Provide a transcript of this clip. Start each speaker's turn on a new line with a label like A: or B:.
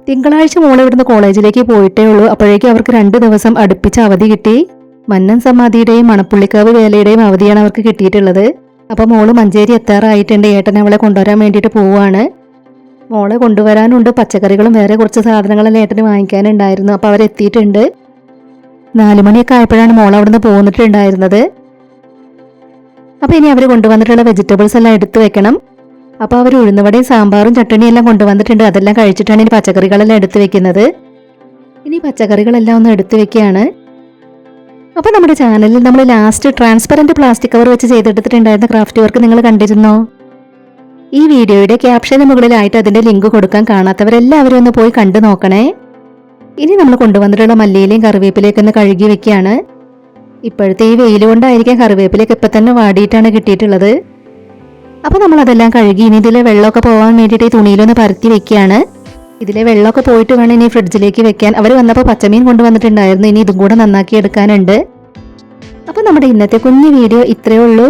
A: തിങ്കളാഴ്ച മോൾ ഇവിടുന്ന് കോളേജിലേക്ക് പോയിട്ടേ ഉള്ളൂ. അപ്പോഴേക്കും അവർക്ക് 2 ദിവസം അടുപ്പിച്ച് അവധി കിട്ടി. മന്നൻ സമാധിയുടെയും മണപ്പുള്ളിക്കാവ് വേലയുടെയും അവധിയാണ് അവർക്ക് കിട്ടിയിട്ടുള്ളത്. അപ്പോൾ മോള് മഞ്ചേരി എത്താറായിട്ടുണ്ട്. ഏട്ടൻ അവളെ കൊണ്ടുവരാൻ വേണ്ടിയിട്ട് പോവുകയാണ്. മോളെ കൊണ്ടുവരാനുണ്ട്. പച്ചക്കറികളും വേറെ കുറച്ച് സാധനങ്ങളെല്ലാം ഏട്ടന് വാങ്ങിക്കാനുണ്ടായിരുന്നു. അപ്പോൾ അവരെത്തിയിട്ടുണ്ട്. 4 മണിയൊക്കെ ആയപ്പോഴാണ് മോൾ അവിടുന്ന് പോന്നിട്ടുണ്ടായിരുന്നത്. അപ്പോൾ ഇനി അവർ കൊണ്ടുവന്നിട്ടുള്ള വെജിറ്റബിൾസ് എല്ലാം എടുത്തു വെക്കണം. അപ്പോൾ അവർ ഉഴുന്നുവടയും സാമ്പാറും ചട്ടണിയും എല്ലാം കൊണ്ടുവന്നിട്ടുണ്ട്. അതെല്ലാം കഴിച്ചിട്ടാണ് ഇനി പച്ചക്കറികളെല്ലാം എടുത്തു വെക്കുന്നത്. ഇനി പച്ചക്കറികളെല്ലാം ഒന്ന് എടുത്തു വെക്കുകയാണ്. അപ്പോൾ നമ്മുടെ ചാനലിൽ നമ്മൾ ലാസ്റ്റ് ട്രാൻസ്പെറൻറ്റ് പ്ലാസ്റ്റിക് കവർ വെച്ച് ചെയ്തെടുത്തിട്ടുണ്ടായിരുന്ന ക്രാഫ്റ്റ് വർക്ക് നിങ്ങൾ കണ്ടിരുന്നോ? ഈ വീഡിയോയുടെ ക്യാപ്ഷന് മുകളിലായിട്ട് അതിൻ്റെ ലിങ്ക് കൊടുക്കാൻ. കാണാത്തവരെല്ലാവരും ഒന്ന് പോയി കണ്ടു നോക്കണേ. ഇനി നമ്മൾ കൊണ്ടുവന്നിട്ടുള്ള മല്ലിയിലയും കറിവേപ്പിലേക്ക് ഒന്ന് കഴുകി വെക്കുകയാണ്. ഇപ്പോഴത്തെ ഈ വെയിൽ കൊണ്ടായിരിക്കാം കറിവേപ്പിലേക്ക് ഇപ്പം തന്നെ വാടിയിട്ടാണ് കിട്ടിയിട്ടുള്ളത്. അപ്പോൾ നമ്മൾ അതെല്ലാം കഴുകി ഇനി ഇതിലെ വെള്ളമൊക്കെ പോകാൻ വേണ്ടിയിട്ട് ഈ തുണിയിലൊന്ന് പരത്തി വെക്കുകയാണ്. ഇതിലെ വെള്ളമൊക്കെ പോയിട്ട് വേണം ഇനി ഫ്രിഡ്ജിലേക്ക് വെക്കാൻ. അവർ വന്നപ്പോൾ പച്ചമീൻ കൊണ്ടുവന്നിട്ടുണ്ടായിരുന്നു. ഇനി ഇതും കൂടെ നന്നാക്കി എടുക്കാനുണ്ട്. അപ്പോൾ നമ്മുടെ ഇന്നത്തെ കുഞ്ഞു വീഡിയോ ഇത്രയേ ഉള്ളൂ.